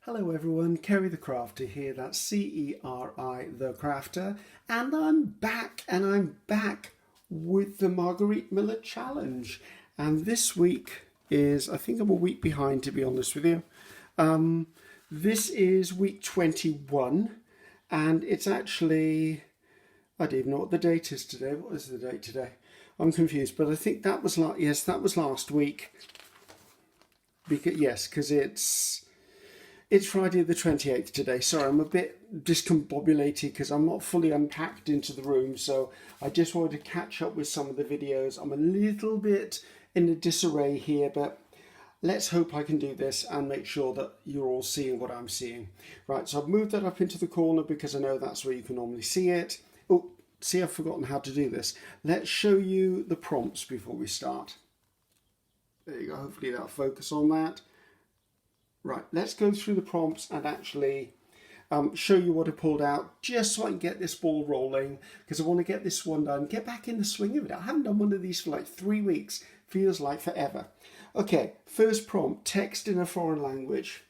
Hello everyone, Ceri the Crafter here, that's C-E-R-I the Crafter, and I'm back with the Margarete Miller Challenge. And this week is, I think I'm a week behind to be honest with you. This is week 21, and it's actually, I don't even know what the date is today. What is the date today? I'm confused, but I think that was that was last week. Because it's Friday the 28th today. Sorry, I'm a bit discombobulated because I'm not fully unpacked into the room. So I just wanted to catch up with some of the videos. I'm a little bit in a disarray here, but let's hope I can do this and make sure that you're all seeing what I'm seeing. Right, so I've moved that up into the corner because I know that's where you can normally see it. Oh, see, I've forgotten how to do this. Let's show you the prompts before we start. There you go, hopefully that'll focus on that. Right, let's go through the prompts and actually show you what I pulled out, just so I can get this ball rolling, because I want to get this one done, get back in the swing of it. I haven't done one of these for like 3 weeks, feels like forever. Okay, first prompt, text in a foreign language.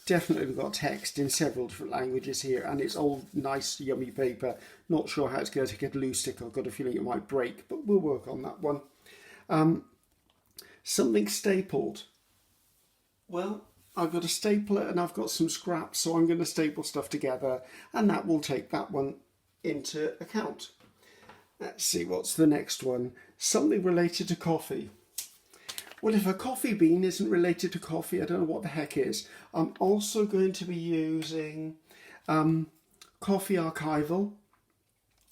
Definitely got text in several different languages here, and it's old, nice, yummy paper. Not sure how it's going to get a glue stick. I've got a feeling it might break, but we'll work on that one. Something stapled. Well, I've got a stapler and I've got some scraps, so I'm going to staple stuff together, and that will take that one into account. Let's see, what's the next one? Something related to coffee. Well, if a coffee bean isn't related to coffee, I don't know what the heck is. I'm also going to be using coffee archival,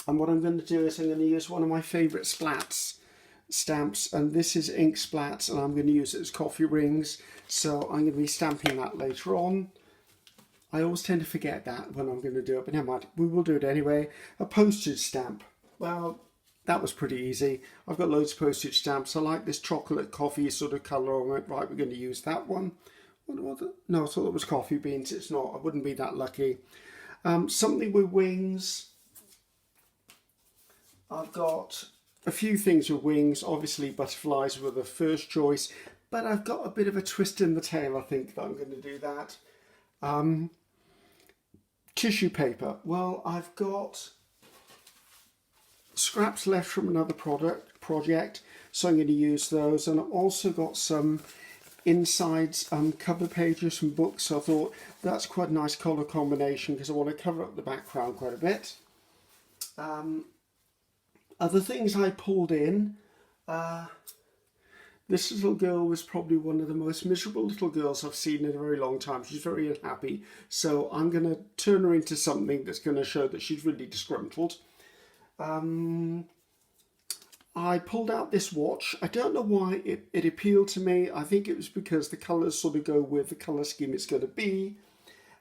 and what I'm going to do is I'm going to use one of my favourite splats stamps, and this is ink splats, and I'm going to use it as coffee rings, so I'm going to be stamping that later on. I always tend to forget that when I'm going to do it, but never mind, we will do it anyway. A postage stamp. Well, that was pretty easy. I've got loads of postage stamps. I like this chocolate coffee sort of colour on it. Right, we're going to use that one. No, I thought it was coffee beans. It's not. I wouldn't be that lucky. Something with wings. I've got a few things with wings. Obviously butterflies were the first choice, but I've got a bit of a twist in the tail. I think that I'm going to do that. Tissue paper. Well, I've got scraps left from another project, so I'm going to use those, and I've also got some insides cover pages from books, so I thought that's quite a nice colour combination because I want to cover up the background quite a bit. Other things I pulled in, this little girl was probably one of the most miserable little girls I've seen in a very long time. She's very unhappy, so I'm going to turn her into something that's going to show that she's really disgruntled. I pulled out this watch. I don't know why it appealed to me. I think it was because the colours sort of go with the colour scheme it's going to be.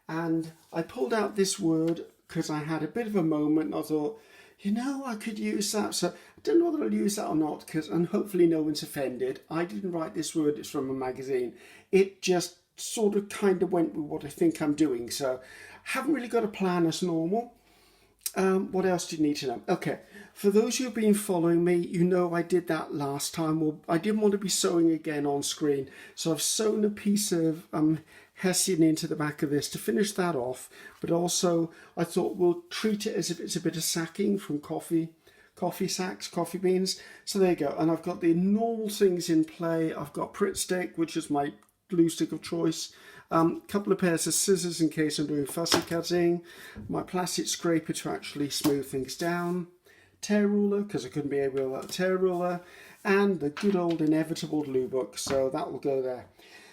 And I pulled out this word because I had a bit of a moment, and I thought, you know, I could use that. So I don't know whether I'll use that or not, and hopefully no one's offended. I didn't write this word, it's from a magazine. It just sort of kind of went with what I think I'm doing. So haven't really got a plan as normal. What else do you need to know? Okay, for those who've been following me, you know I did that last time. Well, I didn't want to be sewing again on screen, so I've sewn a piece of hessian into the back of this to finish that off, but also I thought we'll treat it as if it's a bit of sacking from coffee sacks, coffee beans. So there you go, and I've got the normal things in play. I've got Pritt stick, which is my glue stick of choice, couple of pairs of scissors in case I'm doing fussy cutting, my plastic scraper to actually smooth things down, tear ruler because I couldn't be able without a tear ruler, and the good old inevitable glue book, so that will go there.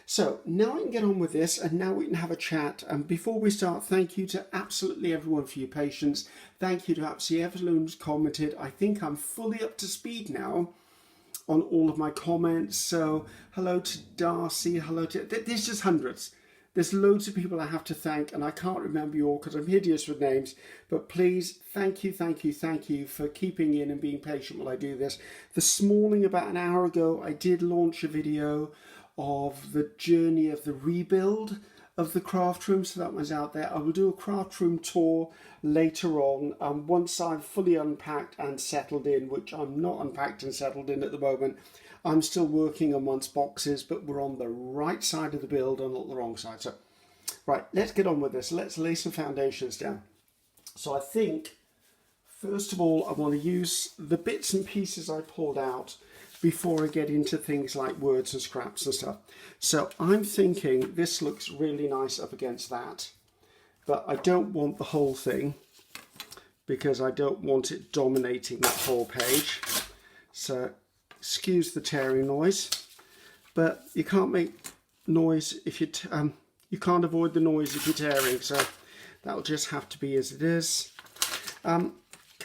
So now I can get on with this, and now we can have a chat. And before we start, thank you to absolutely everyone for your patience. Thank you to absolutely everyone who's commented. I think I'm fully up to speed now on all of my comments. So hello to Darcy, hello to, there's just hundreds. There's loads of people I have to thank, and I can't remember you all because I'm hideous with names. But please, thank you for keeping in and being patient while I do this. This morning, about an hour ago, I did launch a video of the journey of the rebuild of the craft room, so that one's out there. I will do a craft room tour later on, once I'm fully unpacked and settled in, which I'm not unpacked and settled in at the moment. I'm still working amongst boxes, but we're on the right side of the build and not the wrong side. So Right, let's get on with this. Let's lay some foundations down. So I think, first of all, I want to use the bits and pieces I pulled out before I get into things like words and scraps and stuff. So I'm thinking this looks really nice up against that, but I don't want the whole thing because I don't want it dominating that whole page. So excuse the tearing noise, but you can't make noise if you can't avoid the noise if you're tearing, so that'll just have to be as it is. Come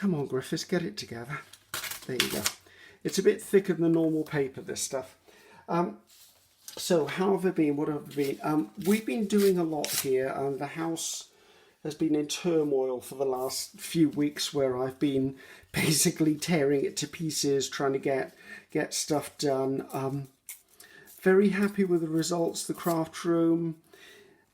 on, Griffiths, get it together. There you go. It's a bit thicker than normal paper, this stuff. So how have I been? What have I been? We've been doing a lot here, and the house has been in turmoil for the last few weeks, where I've been basically tearing it to pieces, trying to get stuff done. Very happy with the results. The craft room,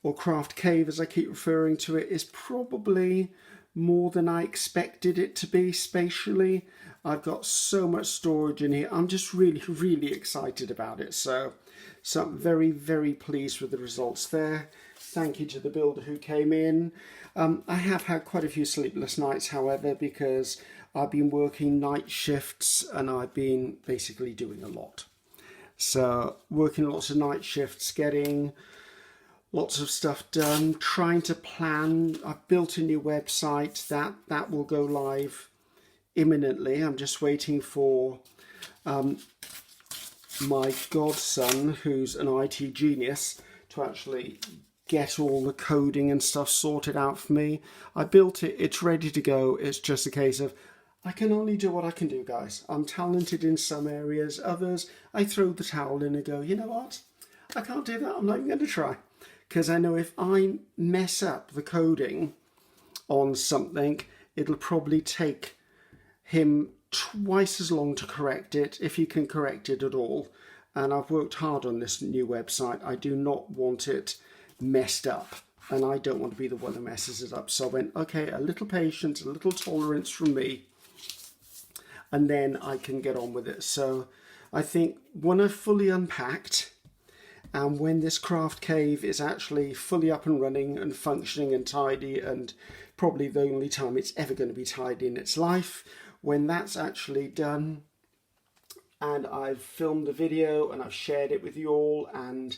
or craft cave as I keep referring to it, is probably more than I expected it to be spatially. I've got so much storage in here. I'm just really excited about it. So I'm very pleased with the results there. Thank you to the builder who came in. I have had quite a few sleepless nights, however, because I've been working night shifts and I've been basically doing a lot. So working lots of night shifts, getting lots of stuff done, trying to plan. I've built a new website that will go live imminently. I'm just waiting for my godson, who's an IT genius, to actually get all the coding and stuff sorted out for me. I built it, it's ready to go. It's just a case of I can only do what I can do, guys. I'm talented in some areas, others I throw the towel in and go, you know what, I can't do that, I'm not even going to try. Because I know if I mess up the coding on something, it'll probably take him twice as long to correct it, if he can correct it at all. And I've worked hard on this new website. I do not want it messed up, and I don't want to be the one who messes it up. So I went, okay, a little patience, a little tolerance from me, and then I can get on with it. So I think when I've fully unpacked, and when this craft cave is actually fully up and running and functioning and tidy, and probably the only time it's ever going to be tidy in its life, when that's actually done and I've filmed the video and I've shared it with you all, and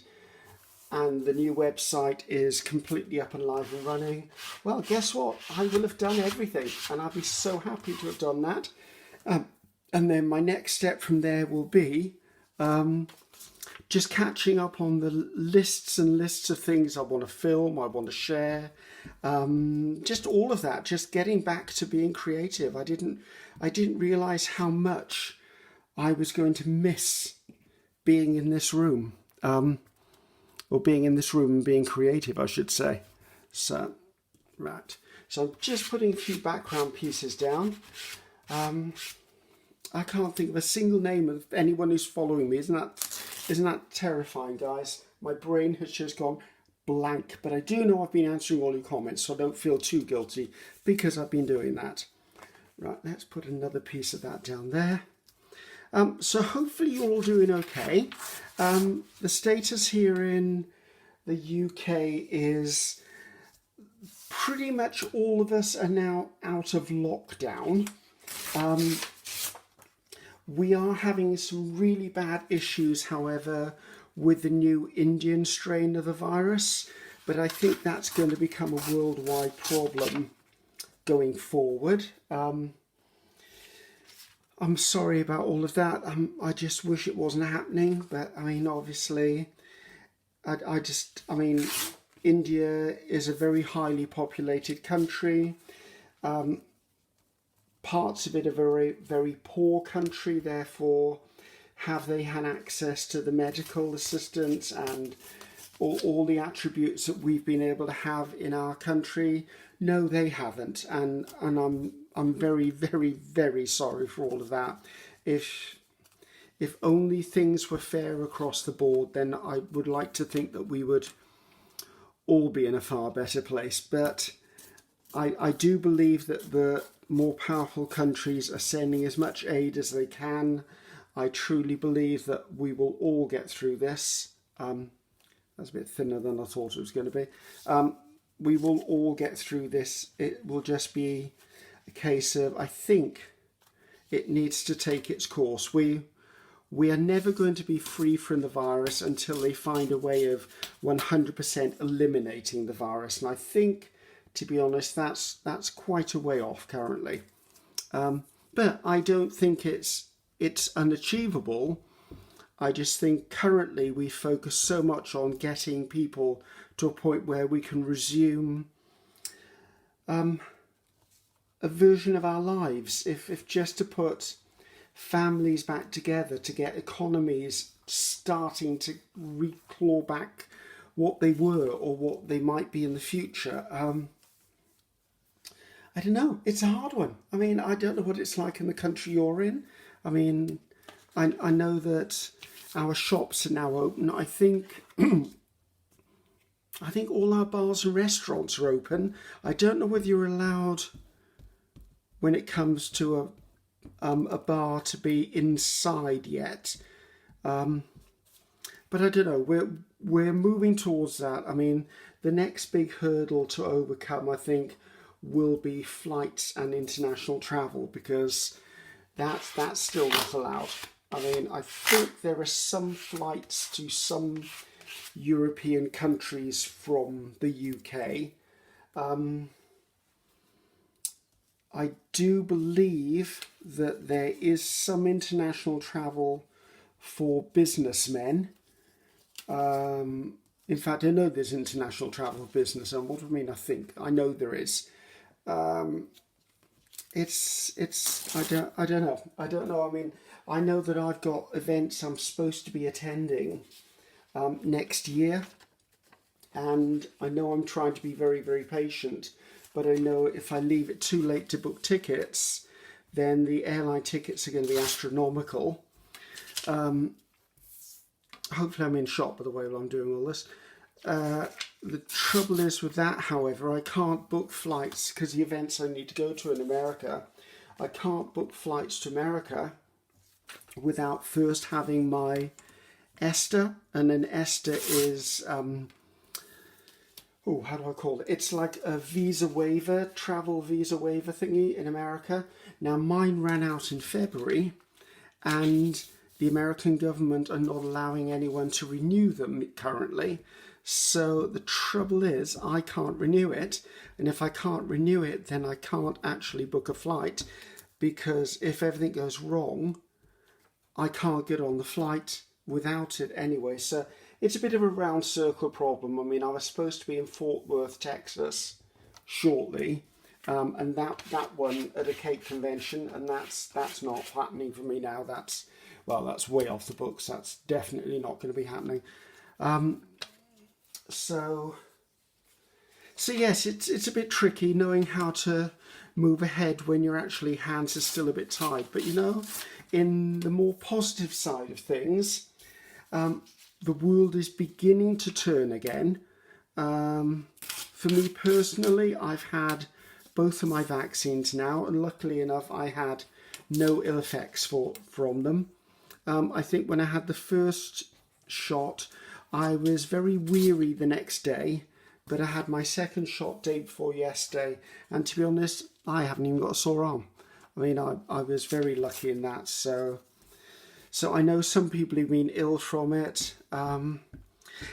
the new website is completely up and live and running, well, guess what? I will have done everything, and I'll be so happy to have done that. And then my next step from there will be just catching up on the lists and lists of things I want to film, I want to share, just all of that, just getting back to being creative. I didn't realise how much I was going to miss being in this room, or being in this room and being creative, I should say. So, right. So I'm just putting a few background pieces down. I can't think of a single name of anyone who's following me. Isn't that terrifying, guys? My brain has just gone blank, but I do know I've been answering all your comments, so I don't feel too guilty because I've been doing that. Right, let's put another piece of that down there. So hopefully you're all doing okay. The status here in the UK is pretty much all of us are now out of lockdown. We are having some really bad issues, however, with the new Indian strain of the virus, but I think that's going to become a worldwide problem going forward. I'm sorry about all of that. I just wish it wasn't happening, but I mean, obviously, I mean, India is a very highly populated country. Parts of it are very poor country, therefore have they had access to the medical assistance and all the attributes that we've been able to have in our country? No, they haven't, and I'm very sorry for all of that. If only things were fair across the board, then I would like to think that we would all be in a far better place. But I do believe that the more powerful countries are sending as much aid as they can. I truly believe that we will all get through this. That's a bit thinner than I thought it was going to be. We will all get through this. It will just be a case of, I think it needs to take its course. We are never going to be free from the virus until they find a way of 100% eliminating the virus. And I think, to be honest, that's quite a way off currently. But I don't think it's unachievable. I just think currently we focus so much on getting people to a point where we can resume a version of our lives. If just to put families back together, to get economies starting to reclaw back what they were or what they might be in the future. I don't know. It's a hard one. I mean, I don't know what it's like in the country you're in. I mean, I know that our shops are now open. I think all our bars and restaurants are open. I don't know whether you're allowed, when it comes to a bar, to be inside yet. But I don't know. We're moving towards that. I mean, the next big hurdle to overcome, I think, will be flights and international travel, because that's still not allowed. I mean, I think there are some flights to some European countries from the UK. I do believe that there is some international travel for businessmen. In fact, I know there's international travel for business, and what do I mean? I know there is. I don't know. I mean, I know that I've got events I'm supposed to be attending next year, and I know I'm trying to be very, very patient, but I know if I leave it too late to book tickets, then the airline tickets are going to be astronomical. Hopefully I'm in shot, by the way, while I'm doing all this. The trouble is with that, however, I can't book flights because the events I need to go to in America, I can't book flights to America without first having my ESTA, and an ESTA is, how do I call it? It's like a visa waiver, travel visa waiver thingy in America. Now mine ran out in February, and the American government are not allowing anyone to renew them currently. So the trouble is I can't renew it, and if I can't renew it, then I can't actually book a flight, because if everything goes wrong, I can't get on the flight without it anyway. So it's a bit of a round circle problem. I mean, I was supposed to be in Fort Worth, Texas shortly, and that one at a cake convention, and that's not happening for me now. That's way off the books. That's definitely not going to be happening. So yes, it's a bit tricky knowing how to move ahead when your actually hands are still a bit tied. But you know, in the more positive side of things, the world is beginning to turn again. For me personally, I've had both of my vaccines now, and luckily enough, I had no ill effects from them. I think when I had the first shot, I was very weary the next day, but I had my second shot day before yesterday, and to be honest, I haven't even got a sore arm. I mean, I was very lucky in that. So I know some people have been ill from it, and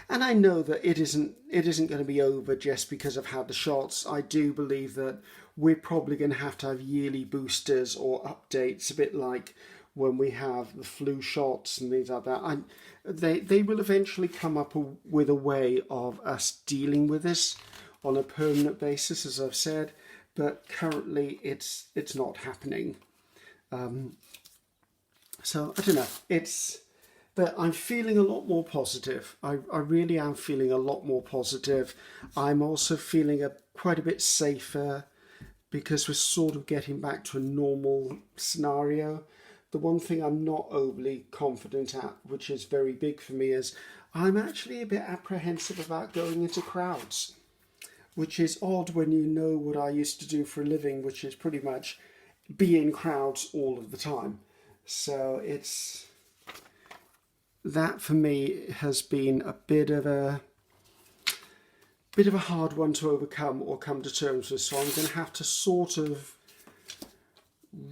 I know that it isn't going to be over just because I've had the shots. I do believe that we're probably going to have yearly boosters or updates, a bit like when we have the flu shots and things like that. They will eventually come up with a way of us dealing with this on a permanent basis, as I've said, but currently it's not happening. So I don't know. But I'm feeling a lot more positive. I really am feeling a lot more positive. I'm also feeling quite a bit safer because we're sort of getting back to a normal scenario. The one thing I'm not overly confident at, which is very big for me, is I'm actually a bit apprehensive about going into crowds, which is odd when you know what I used to do for a living, which is pretty much be in crowds all of the time. So that for me has been a bit of a bit of a hard one to overcome or come to terms with, so I'm going to have to sort of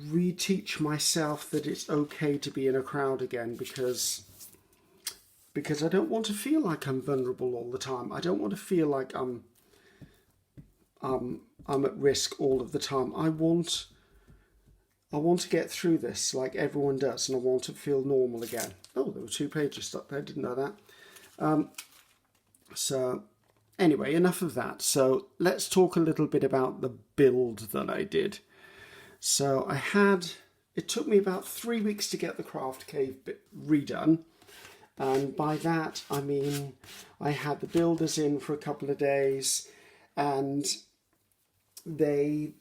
reteach myself that it's okay to be in a crowd again, because I don't want to feel like I'm vulnerable all the time. I don't want to feel like I'm at risk all of the time. I want to get through this like everyone does, and I want to feel normal again. Oh, there were 2 pages stuck there, didn't know that. So anyway, enough of that. So let's talk a little bit about the build that I did. So it took me about 3 weeks to get the craft cave bit redone. And by that, I mean, I had the builders in for a couple of days, and they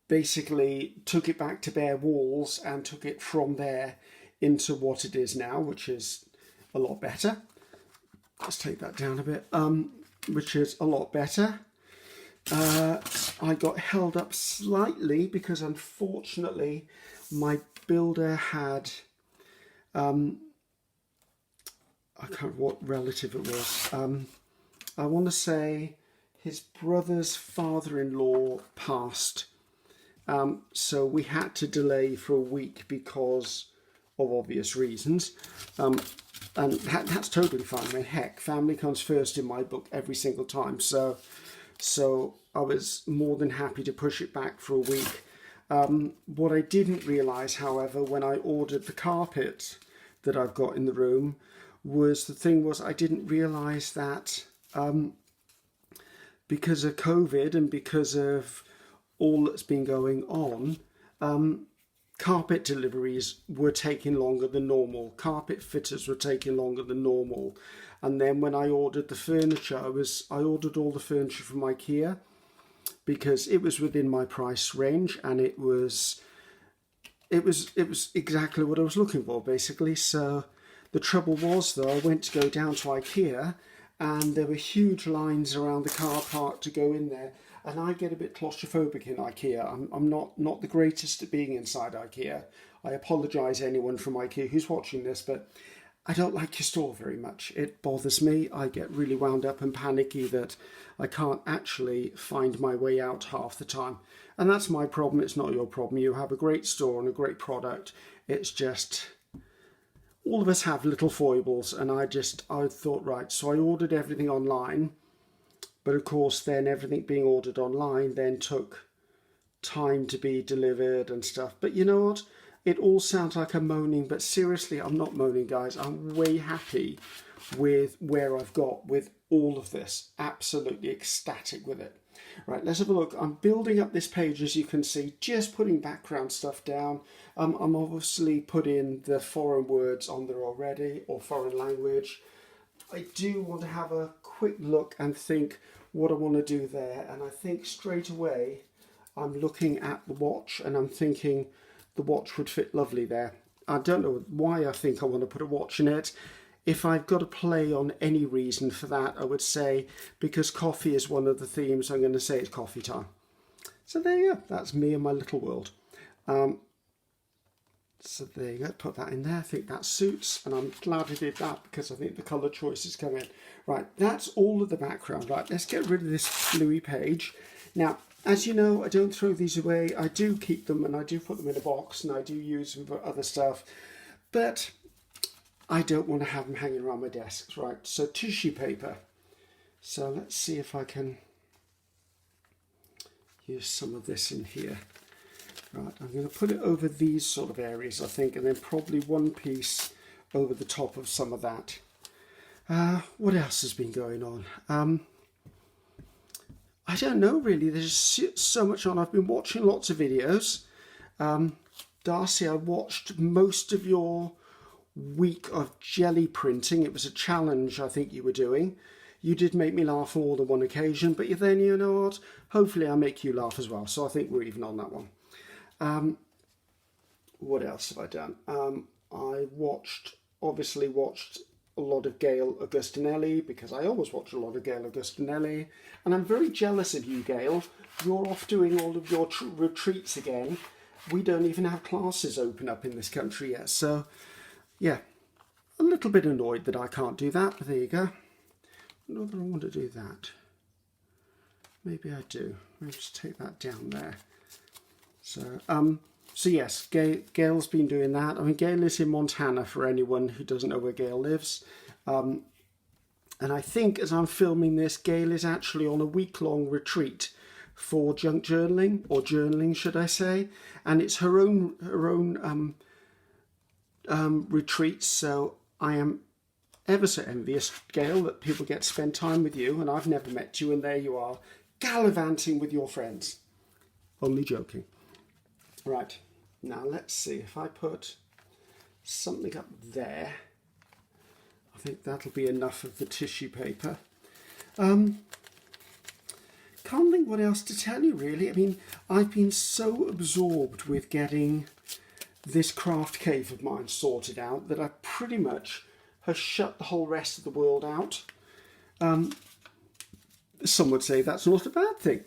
basically took it back to bare walls and took it from there into what it is now, which is a lot better. Let's take that down a bit, which is a lot better. I got held up slightly because unfortunately my builder had, I can't remember what relative it was. I want to say his brother's father-in-law passed. So we had to delay for a week because of obvious reasons. And that's totally fine. I mean, heck, family comes first in my book every single time. So I was more than happy to push it back for a week. What I didn't realise, however, when I ordered the carpet that I've got in the room, was I didn't realise that because of COVID and because of all that's been going on, carpet deliveries were taking longer than normal. Carpet fitters were taking longer than normal. And then when I ordered the furniture, I ordered all the furniture from IKEA because it was within my price range, and it was exactly what I was looking for, basically. So the trouble was, though, I went to go down to IKEA, and there were huge lines around the car park to go in there. And I get a bit claustrophobic in IKEA. I'm not the greatest at being inside IKEA. I apologise anyone from IKEA who's watching this, but I don't like your store very much. It bothers me. I get really wound up and panicky that I can't actually find my way out half the time. And that's my problem. It's not your problem. You have a great store and a great product. It's just, all of us have little foibles. And I thought, right, so I ordered everything online. But of course, then everything being ordered online then took time to be delivered and stuff. But you know what? It all sounds like I'm moaning, but seriously, I'm not moaning, guys. I'm way happy with where I've got with all of this. Absolutely ecstatic with it. Right, let's have a look. I'm building up this page, as you can see, just putting background stuff down. I'm obviously putting the foreign words on there already, or foreign language. I do want to have a quick look and think what I want to do there. And I think straight away, I'm looking at the watch and I'm thinking the watch would fit lovely there. I don't know why I think I want to put a watch in it. If I've got to play on any reason for that, I would say because coffee is one of the themes, I'm going to say it's coffee time. So there you go. That's me and my little world. So there you go, put that in there. I think that suits, and I'm glad I did that because I think the colour choices come in. Right, that's all of the background. Right, let's get rid of this bluey page. Now, as you know, I don't throw these away. I do keep them, and I do put them in a box, and I do use them for other stuff. But I don't want to have them hanging around my desks. Right, so tissue paper. So let's see if I can use some of this in here. Right, I'm going to put it over these sort of areas, I think, and then probably one piece over the top of some of that. What else has been going on? I don't know, really. There's so much on. I've been watching lots of videos. Darcy, I watched most of your week of jelly printing. It was a challenge I think you were doing. You did make me laugh on more than one occasion, but then, you know what? Hopefully I make you laugh as well, so I think we're even on that one. What else have I done? I obviously watched a lot of Gail Augustinelli, because I always watch a lot of Gail Augustinelli, and I'm very jealous of you, Gail. You're off doing all of your retreats again. We don't even have classes open up in this country yet, so yeah, a little bit annoyed that I can't do that, but there you go. Not that I want to do that. Maybe I do. I'll just take that down there. So, so yes, Gail's been doing that. I mean, Gail lives in Montana, for anyone who doesn't know where Gail lives. And I think as I'm filming this, Gail is actually on a week-long retreat for junk journaling, or journaling, should I say. And it's her own retreat. So I am ever so envious, Gail, that people get to spend time with you. And I've never met you, and there you are, gallivanting with your friends. Only joking. Right, now let's see if I put something up there. I think that'll be enough of the tissue paper. Can't think what else to tell you, really. I mean, I've been so absorbed with getting this craft cave of mine sorted out that I pretty much have shut the whole rest of the world out. Some would say that's not a bad thing.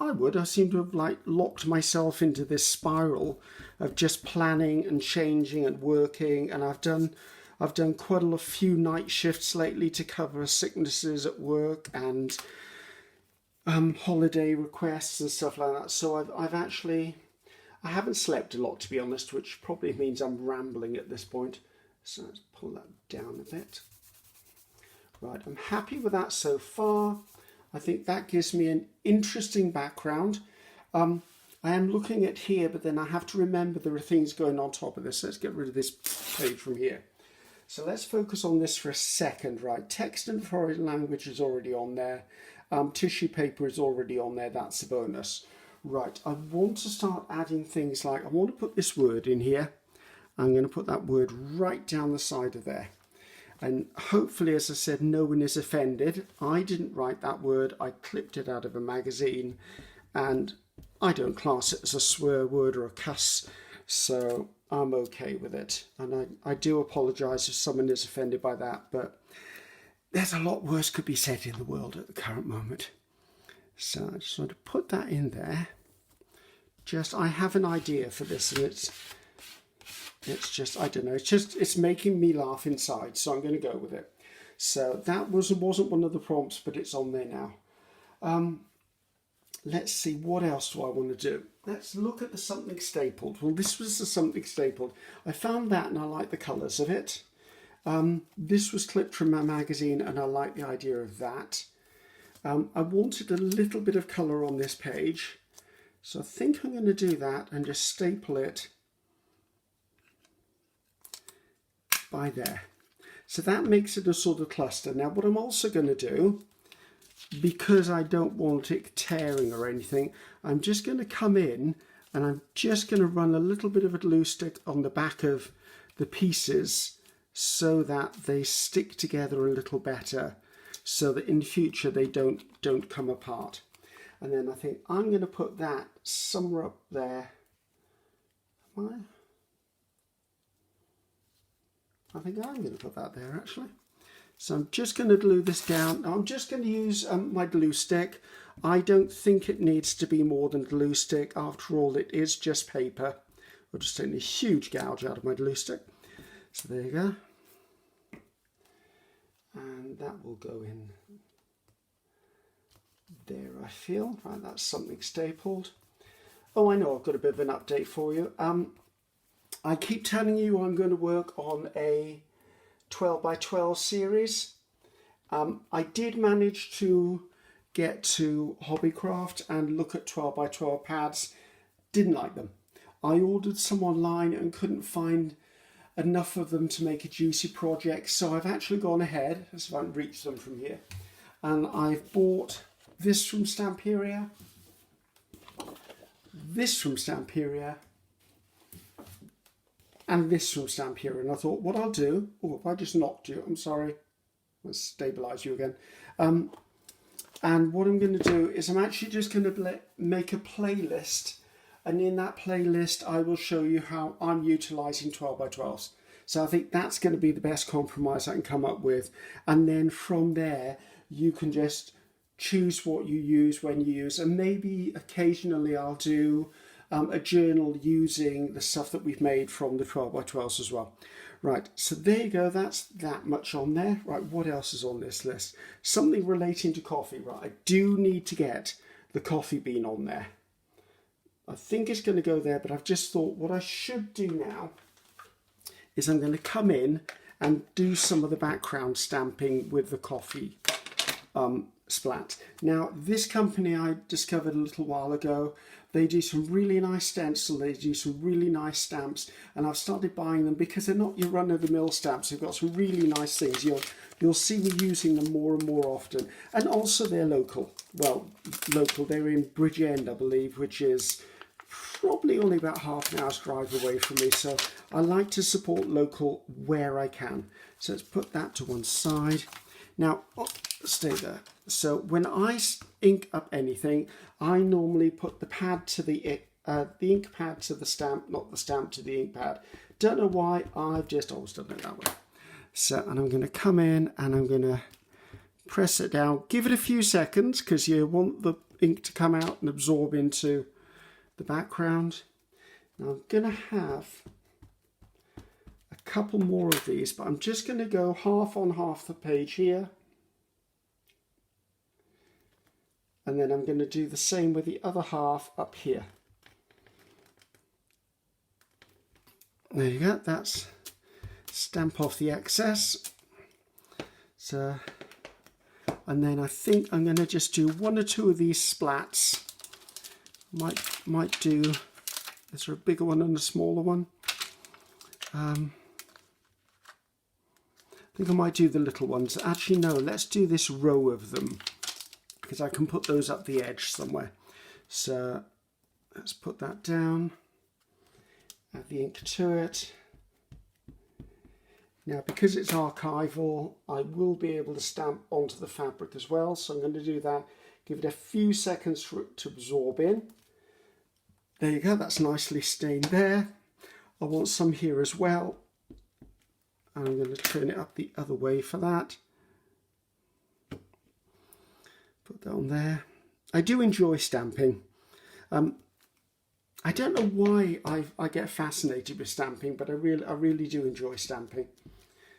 I seem to have locked myself into this spiral of just planning and changing and working, and I've done quite a few night shifts lately to cover sicknesses at work and holiday requests and stuff like that. So I haven't slept a lot, to be honest, which probably means I'm rambling at this point. So let's pull that down a bit. Right, I'm happy with that so far. I think that gives me an interesting background. I am looking at here, but then I have to remember there are things going on top of this. Let's get rid of this page from here. So let's focus on this for a second, right? Text and foreign language is already on there. Tissue paper is already on there. That's a bonus. Right, I want to start adding things like, I want to put this word in here. I'm going to put that word right down the side of there. And hopefully, as I said, no one is offended. I didn't write that word. I clipped it out of a magazine, and I don't class it as a swear word or a cuss, so I'm okay with it. And I do apologise if someone is offended by that, but there's a lot worse could be said in the world at the current moment. So I just want to put that in there. I have an idea for this, and it's just, I don't know, it's making me laugh inside, so I'm going to go with it. So that wasn't one of the prompts, but it's on there now. Let's see, what else do I want to do? Let's look at the something stapled. Well, this was the something stapled. I found that and I like the colours of it. This was clipped from my magazine and I like the idea of that. I wanted a little bit of colour on this page, so I think I'm going to do that and just staple it by there. So that makes it a sort of cluster. Now what I'm also going to do, because I don't want it tearing or anything, I'm just going to come in and I'm just going to run a little bit of a glue stick on the back of the pieces so that they stick together a little better, so that in future they don't come apart. And then I think I'm going to put that somewhere up there. I think I'm going to put that there actually. So I'm just going to glue this down. I'm just going to use my glue stick. I don't think it needs to be more than glue stick. After all, it is just paper. I'll just take a huge gouge out of my glue stick. So there you go. And that will go in there, I feel. Right, that's something stapled. Oh, I know, I've got a bit of an update for you. I keep telling you I'm going to work on a 12 by 12 series. I did manage to get to Hobbycraft and look at 12 by 12 pads. Didn't like them. I ordered some online and couldn't find enough of them to make a juicy project, so I've actually gone ahead, as if I can reach them from here, and I've bought this from Stamperia, this from Stamperia, and this from Stamperia. And I thought, what I'll do, oh, if I just knocked you, I'm sorry, let's stabilise you again. And what I'm going to do is I'm actually just going to make a playlist, and in that playlist I will show you how I'm utilising 12 by 12s. So I think that's going to be the best compromise I can come up with. And then from there you can just choose what you use when you use, and maybe occasionally I'll do a journal using the stuff that we've made from the 12x12s as well. Right, so there you go, that's that much on there. Right, what else is on this list? Something relating to coffee. Right, I do need to get the coffee bean on there. I think it's going to go there, but I've just thought what I should do now is I'm going to come in and do some of the background stamping with the coffee splat. Now, this company I discovered a little while ago, they do some really nice stencil, they do some really nice stamps, and I've started buying them because they're not your run-of-the-mill stamps. They've got some really nice things. You'll see me using them more and more often. And also they're local. Well, local, they're in Bridgend, I believe, which is probably only about half an hour's drive away from me. So I like to support local where I can. So let's put that to one side. Now, stay there. So when I ink up anything, I normally put the pad to the ink pad to the stamp, not the stamp to the ink pad. Don't know why, I've just always done it that way. So, and I'm going to come in and I'm going to press it down. Give it a few seconds because you want the ink to come out and absorb into the background. Now I'm going to have a couple more of these, but I'm just going to go half on half the page here. And then I'm going to do the same with the other half up here. There you go, that's stamp off the excess. So, and then I think I'm going to just do one or two of these splats. Might do, is there a bigger one and a smaller one? I think I might do the little ones. Actually no, let's do this row of them, because I can put those up the edge somewhere. So let's put that down, add the ink to it. Now because it's archival, I will be able to stamp onto the fabric as well, so I'm going to do that. Give it a few seconds for it to absorb in. There you go, that's nicely stained there. I want some here as well. And I'm going to turn it up the other way for that. Put that on there. I do enjoy stamping. I don't know why I get fascinated with stamping, but I really do enjoy stamping.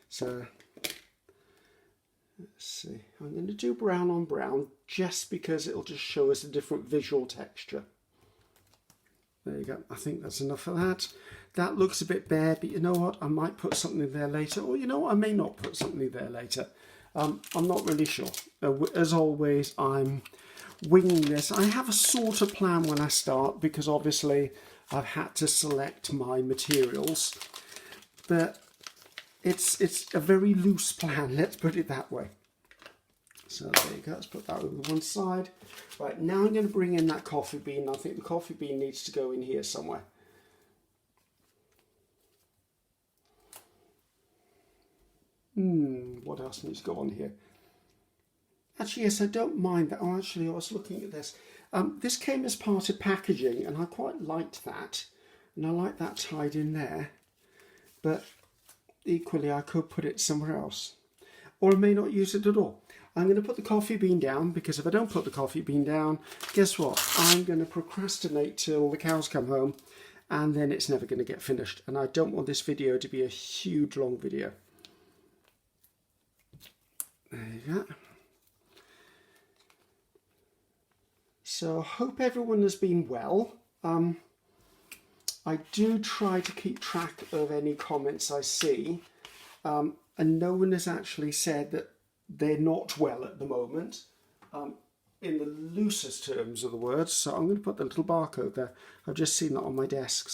So let's see. I'm going to do brown on brown just because it'll just show us a different visual texture. There you go. I think that's enough of that. That looks a bit bare, but you know what? I might put something there later, or you know what? I may not put something there later. I'm not really sure. As always, I'm winging this. I have a sort of plan when I start because obviously I've had to select my materials, but it's a very loose plan. Let's put it that way. So there you go. Let's put that over one side. Right, now I'm going to bring in that coffee bean. I think the coffee bean needs to go in here somewhere. What else needs to go on here? Actually, yes, I don't mind that. Oh, actually, I was looking at this. This came as part of packaging, and I quite liked that. And I like that tied in there. But equally, I could put it somewhere else. Or I may not use it at all. I'm going to put the coffee bean down, because if I don't put the coffee bean down, guess what? I'm going to procrastinate till the cows come home, and then it's never going to get finished. And I don't want this video to be a huge, long video. There you go. So I hope everyone has been well. I do try to keep track of any comments I see, and no one has actually said that they're not well at the moment, in the loosest terms of the words. So I'm going to put the little barcode there. I've just seen that on my desk.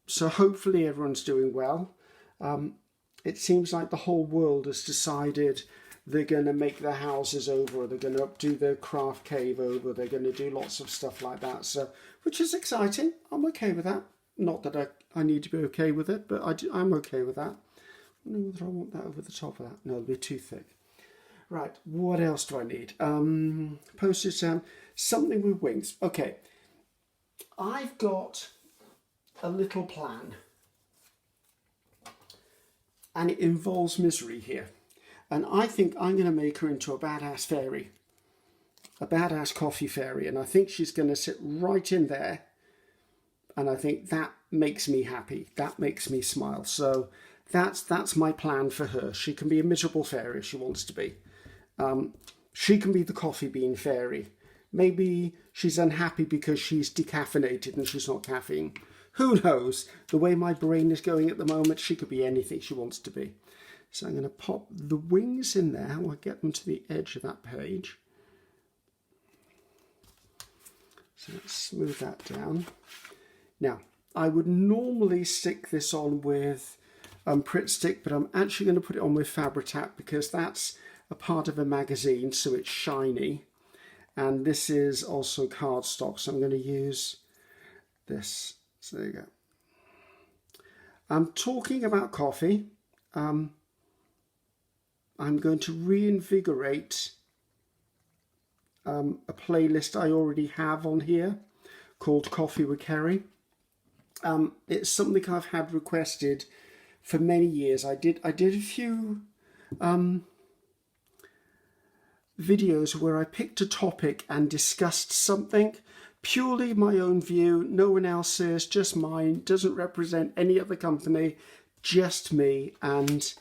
So hopefully everyone's doing well. It seems like the whole world has decided they're going to make their houses over, they're going to do their craft cave over, they're going to do lots of stuff like that. So, which is exciting. I'm okay with that. Not that I need to be okay with it, but I'm okay with that. I don't know whether I want that over the top of that. No, it'll be too thick. Right, what else do I need? Postage stamp, something with wings. Okay, I've got a little plan. And it involves misery here. And I think I'm going to make her into a badass fairy. a badass coffee fairy, and I think she's going to sit right in there, and I think that makes me happy. That makes me smile. So that's my plan for her. She can be a miserable fairy if she wants to be. She can be the coffee bean fairy. Maybe she's unhappy because she's decaffeinated and she's not caffeine. Who knows? The way my brain is going at the moment, she could be anything she wants to be. So I'm going to pop the wings in there. I'll get them to the edge of that page. So let's smooth that down. Now, I would normally stick this on with Pritt Stick, but I'm actually going to put it on with Fabri-Tac because that's a part of a magazine, so it's shiny. And this is also cardstock, so I'm going to use this. So there you go. I'm talking about coffee. I'm going to reinvigorate a playlist I already have on here called Coffee with Ceri. It's something I've had requested for many years. I did a few videos where I picked a topic and discussed something, purely my own view, no one else's, just mine, doesn't represent any other company, just me, and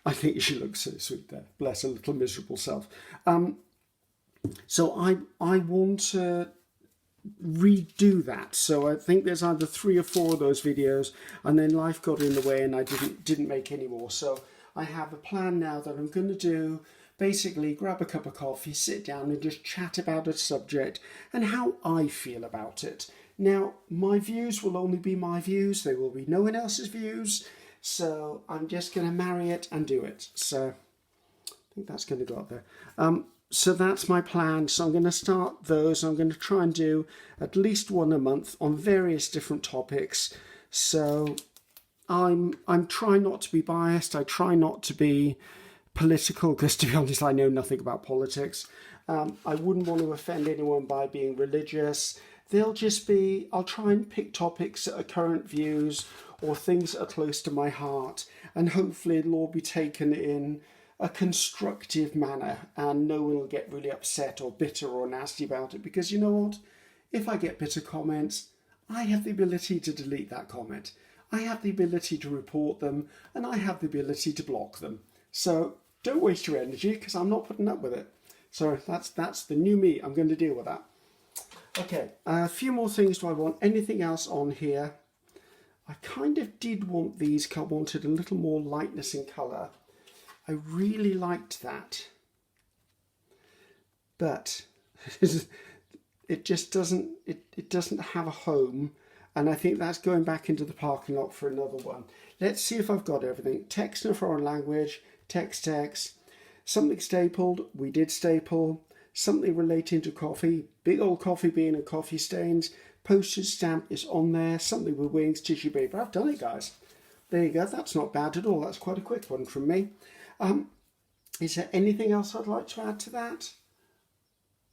I think she looks so sweet there. Bless her little miserable self. So I want to redo that. So I think there's either 3 or 4 of those videos, and then life got in the way and I didn't make any more. So I have a plan now that I'm going to do, basically grab a cup of coffee, sit down and just chat about a subject and how I feel about it. Now, my views will only be my views. There will be no one else's views. So I'm just going to marry it and do it. So I think that's going to go up there. So that's my plan. So I'm going to start those. I'm going to try and do at least one a month on various different topics. So I'm trying not to be biased. I try not to be political because, to be honest, I know nothing about politics. I wouldn't want to offend anyone by being religious. They'll just be, I'll try and pick topics that are current views or things that are close to my heart, and hopefully it'll all be taken in a constructive manner and no one will get really upset or bitter or nasty about it, because you know what? If I get bitter comments, I have the ability to delete that comment. I have the ability to report them, and I have the ability to block them. So don't waste your energy because I'm not putting up with it. So that's the new me. I'm going to deal with that. Okay, a few more things. Do I want anything else on here? I kind of did want these, I wanted a little more lightness in colour. I really liked that. But it just doesn't, it doesn't have a home. And I think that's going back into the parking lot for another one. Let's see if I've got everything. Text in a foreign language, text, something stapled, we did staple, something relating to coffee, big old coffee bean and coffee stains, postage stamp is on there, something with wings, tissue paper. I've done it, guys. There you go. That's not bad at all. That's quite a quick one from me. Is there anything else I'd like to add to that?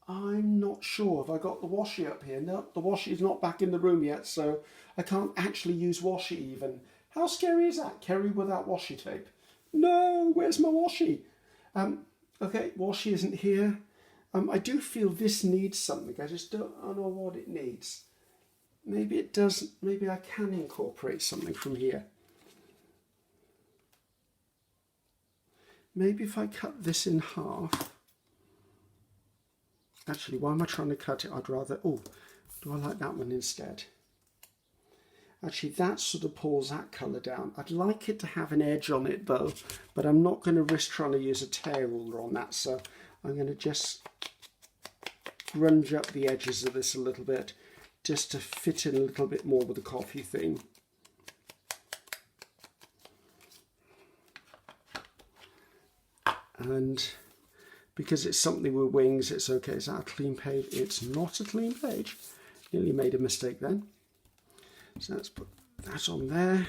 I'm not sure. Have I got the washi up here? No, the washi is not back in the room yet, so I can't actually use washi even. How scary is that? Ceri without washi tape. No, where's my washi? Okay, washi isn't here. I do feel this needs something. I just don't know what it needs. Maybe it doesn't. Maybe I can incorporate something from here. Maybe if I cut this in half. Actually, why am I trying to cut it? I'd rather... Oh, do I like that one instead? Actually, that sort of pulls that colour down. I'd like it to have an edge on it though, but I'm not going to risk trying to use a tear ruler on that, so I'm going to just grunge up the edges of this a little bit, just to fit in a little bit more with the coffee theme. And because it's something with wings, it's okay. Is that a clean page? It's not a clean page. Nearly made a mistake then. So let's put that on there.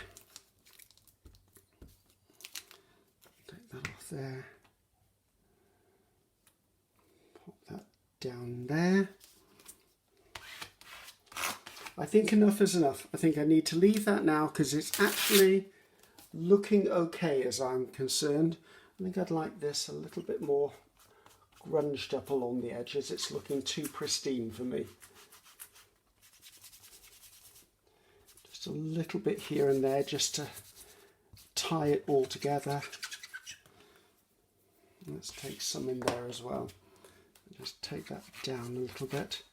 Take that off there. Pop that down there. I think enough is enough. I think I need to leave that now because it's actually looking okay as I'm concerned. I think I'd like this a little bit more scrunched up along the edges. It's looking too pristine for me. Just a little bit here and there just to tie it all together. Let's take some in there as well. Just take that down a little bit.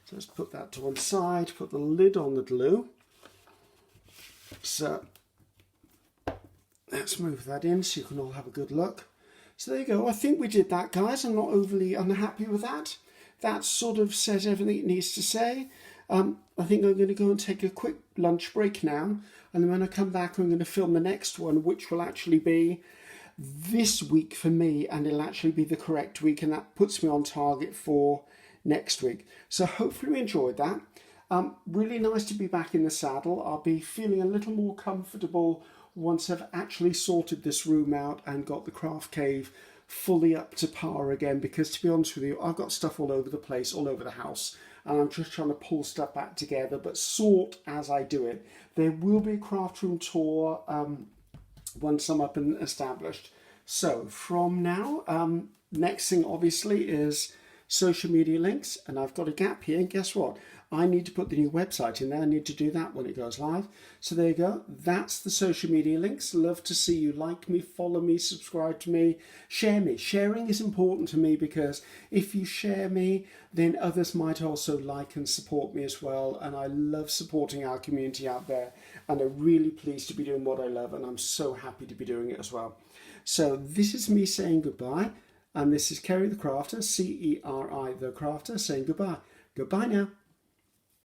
So let's put that to one side, put the lid on the glue. So let's move that in so you can all have a good look. So there you go. I think we did that, guys. I'm not overly unhappy with that. That sort of says everything it needs to say. I think I'm going to go and take a quick lunch break now. And then when I come back, I'm going to film the next one, which will actually be this week for me. And it'll actually be the correct week. And that puts me on target for next week. So hopefully you enjoyed that. Really nice to be back in the saddle. I'll be feeling a little more comfortable once I've actually sorted this room out and got the craft cave fully up to par again, because to be honest with you, I've got stuff all over the place, all over the house, and I'm just trying to pull stuff back together, but sort as I do it. There will be a craft room tour once I'm up and established. So from now, next thing obviously is social media links, and I've got a gap here, and guess what? I need to put the new website in there. I need to do that when it goes live. So there you go. That's the social media links. Love to see you like me, follow me, subscribe to me, share me. Sharing is important to me, because if you share me, then others might also like and support me as well. And I love supporting our community out there. And I'm really pleased to be doing what I love. And I'm so happy to be doing it as well. So this is me saying goodbye. And this is Ceri the Crafter, C-E-R-I the Crafter, saying goodbye. Goodbye now.